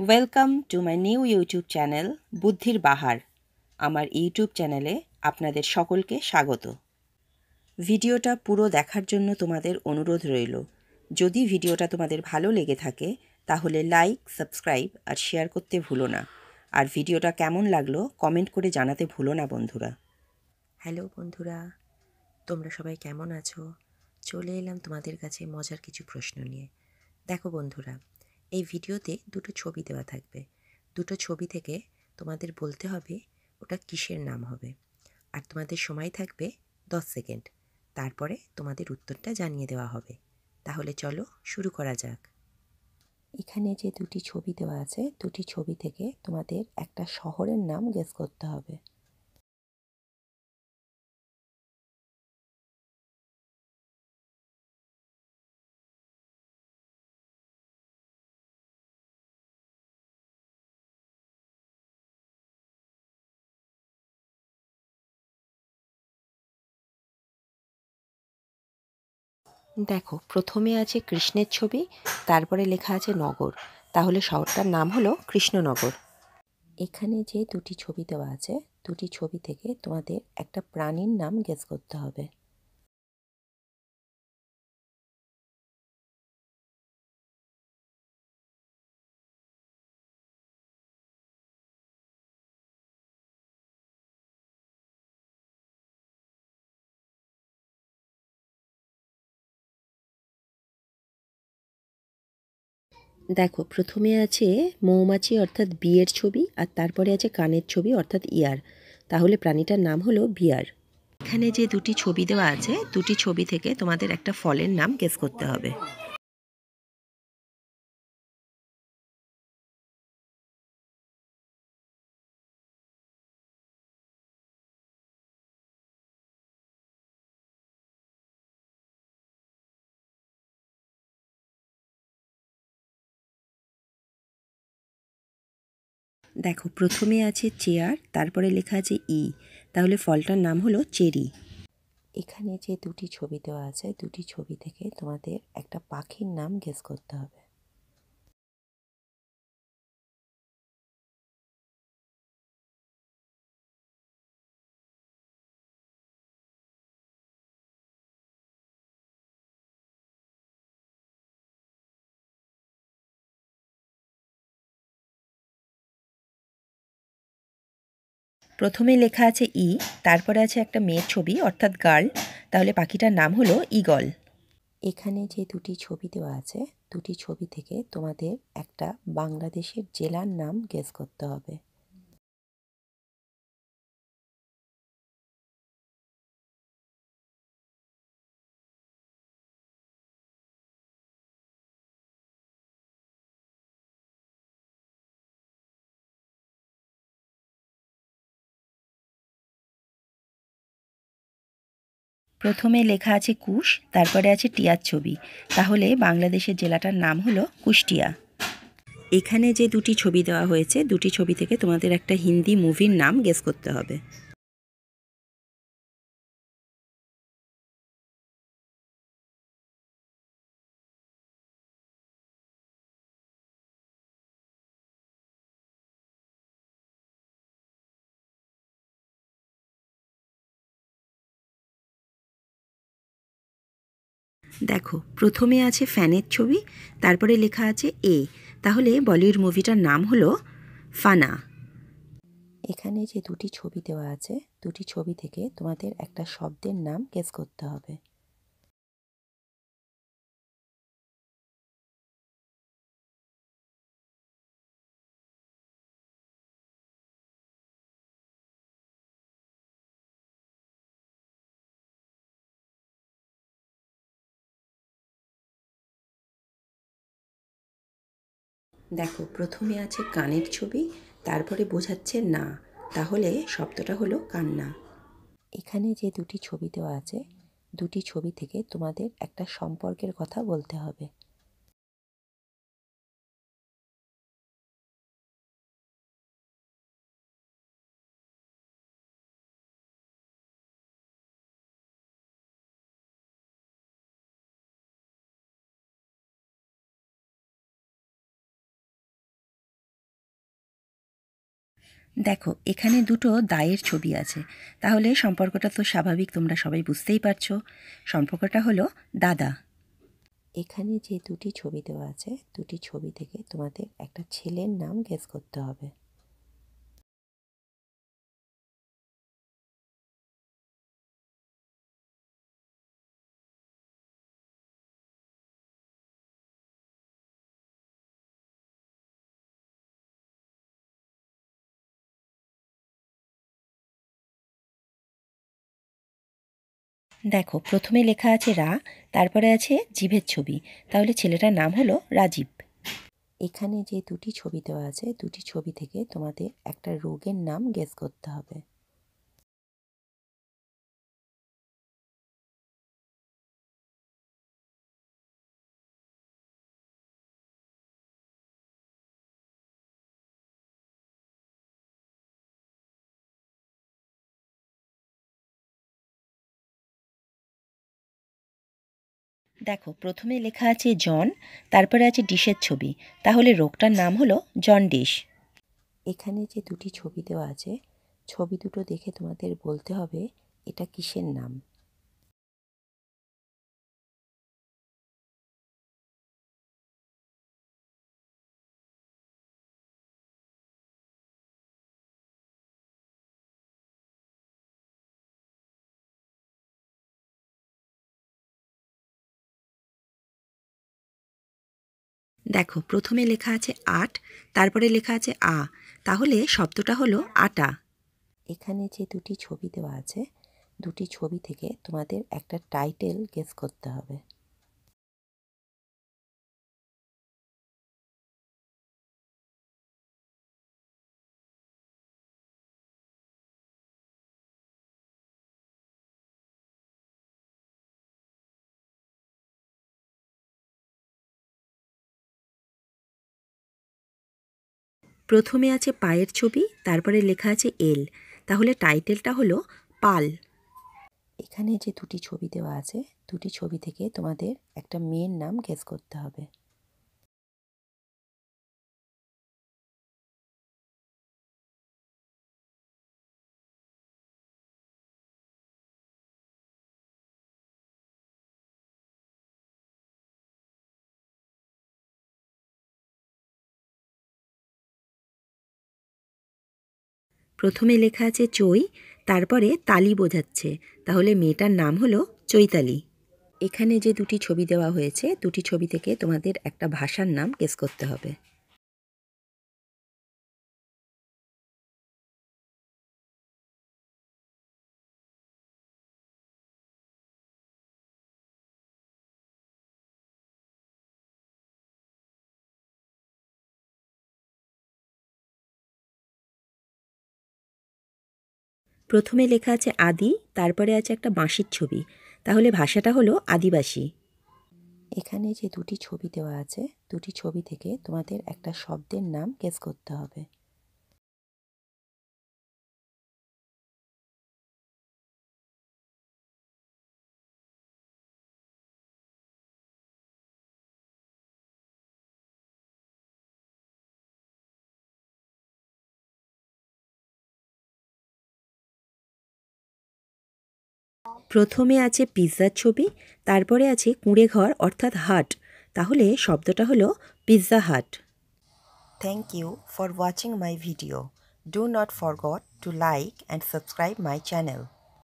Welcome to my new YouTube channel বুদ্ধির বাহার। আমার YouTube চ্যানেলে আপনাদের সকলকে স্বাগত। ভিডিওটা পুরো দেখার জন্য তোমাদের অনুরোধ রইল। যদি ভিডিওটা তোমাদের ভালো লেগে থাকে তাহলে লাইক, সাবস্ক্রাইব আর শেয়ার করতে ভুলো না। আর ভিডিওটা কেমন লাগলো কমেন্ট করে জানাতে ভুলো না বন্ধুরা। হ্যালো বন্ধুরা, তোমরা সবাই কেমন আছো? চলে এলাম তোমাদের কাছে মজার কিছু প্রশ্ন নিয়ে। দেখো বন্ধুরা, এই ভিডিওতে দুটো ছবি দেওয়া থাকবে। দুটো ছবি থেকে তোমাদের বলতে হবে ওটা কিসের নাম হবে। আর তোমাদের সময় থাকবে 10 সেকেন্ড। তারপরে তোমাদের উত্তরটা জানিয়ে দেওয়া হবে। তাহলে চলো শুরু করা যাক। এখানে যে দুটি ছবি দেওয়া আছে, দুটি ছবি থেকে তোমাদের একটা শহরের নাম গেস করতে হবে। দেখো, প্রথমে আছে কৃষ্ণের ছবি, তারপরে লেখা আছে নগর। তাহলে শহরটার নাম হলো কৃষ্ণনগর। এখানে যে দুটি ছবি দেওয়া আছে, দুটি ছবি থেকে তোমাদের একটা প্রাণীর নাম গেস করতে হবে। দেখো, প্রথমে আছে মৌমাছি অর্থাৎ বিয়ের ছবি, আর তারপরে আছে কানের ছবি অর্থাৎ ইয়ার। তাহলে প্রাণীটার নাম হলো বিয়ার। এখানে যে দুটি ছবি দেওয়া আছে, দুটি ছবি থেকে তোমাদের একটা ফলের নাম গেস করতে হবে। দেখো, প্রথমে আছে চেয়ার, তারপরে লেখা আছে ই। তাহলে ফলটার নাম হলো চেরি। এখানে যে দুটি ছবি দেওয়া আছে, দুটি ছবি থেকে তোমাদের একটা পাখির নাম গেস করতে হবে। প্রথমে লেখা আছে ই, তারপরে আছে একটা মেয়ের ছবি অর্থাৎ গার্ল। তাহলে পাখিটার নাম হলো ঈগল। এখানে যে দুটি ছবি দেওয়া আছে, দুটি ছবি থেকে তোমাদের একটা বাংলাদেশের জেলার নাম গেস করতে হবে। প্রথমে লেখা আছে কুশ, তারপরে আছে টিয়ার ছবি। তাহলে বাংলাদেশের জেলাটার নাম হলো কুষ্টিয়া। এখানে যে দুটি ছবি দেওয়া হয়েছে, দুটি ছবি থেকে তোমাদের একটা হিন্দি মুভির নাম গেস করতে হবে। দেখো, প্রথমে আছে ফ্যানের ছবি, তারপরে লেখা আছে এ। তাহলে বলিউড মুভিটার নাম হলো ফানা। এখানে যে দুটি ছবি দেওয়া আছে, দুটি ছবি থেকে তোমাদের একটা শব্দের নাম গেস করতে হবে। দেখো, প্রথমে আছে কানের ছবি, তারপরে বোঝাচ্ছে না। তাহলে শব্দটা হলো কান্না। এখানে যে দুটি ছবি দেওয়া আছে, দুটি ছবি থেকে তোমাদের একটা সম্পর্কের কথা বলতে হবে। দেখো এখানে দুটো দায়ের ছবি আছে, তাহলে সম্পর্কটা তো স্বাভাবিক, তোমরা সবাই বুঝতেই পারছো। সম্পর্কটা হলো দাদা। এখানে যে দুটি ছবি দেওয়া আছে, দুটি ছবি থেকে তোমাদের একটা ছেলের নাম গেস করতে হবে। দেখো প্রথমে লেখা আছে রা, তারপরে আছে জিভের ছবি, তাহলে ছেলেটার নাম হলো রাজীব। এখানে যে দুটি ছবি দেওয়া আছে, দুটি ছবি থেকে তোমাদের একটা রোগের নাম গেস করতে হবে। দেখো প্রথমে লেখা আছে জন, তারপরে আছে ডিশের ছবি, তাহলে রোগটার নাম হলো জন্ডিস। এখানে যে দুটি ছবি দেওয়া আছে, ছবি দুটো দেখে তোমাদের বলতে হবে এটা কিসের নাম। দেখো প্রথমে লেখা আছে আট, তারপরে লেখা আছে আ, তাহলে শব্দটা হলো আটা। এখানে যে দুটি ছবি দেওয়া আছে, দুটি ছবি থেকে তোমাদের একটা টাইটেল গেস করতে হবে। প্রথমে আছে পায়ের ছবি, তারপরে লেখা আছে এল, তাহলে টাইটেলটা হলো পাল। এখানে যে দুটি ছবি দেওয়া আছে, দুটি ছবি থেকে তোমাদের একটা মেয়ের নাম গেস করতে হবে। প্রথমে লেখা আছে চৈ, তারপরে তালি বোঝাচ্ছে, তাহলে মেয়েটার নাম হলো চৈতালি। এখানে যে দুটি ছবি দেওয়া হয়েছে, দুটি ছবি থেকে তোমাদের একটা ভাষার নাম গেস করতে হবে। প্রথমে লেখা আছে আদি, তারপরে আছে একটা বাঁশির ছবি, তাহলে ভাষাটা হলো আদিবাসী। এখানে যে দুটি ছবি দেওয়া আছে, দুটি ছবি থেকে তোমাদের একটা শব্দের নাম গেস করতে হবে। প্রথমে আছে পিৎজার ছবি, তারপরে আছে কুঁড়েঘর অর্থাৎ হাট, তাহলে শব্দটা হলো Pizza Hut. Thank you for watching my video. Do not forgot to like and subscribe my channel.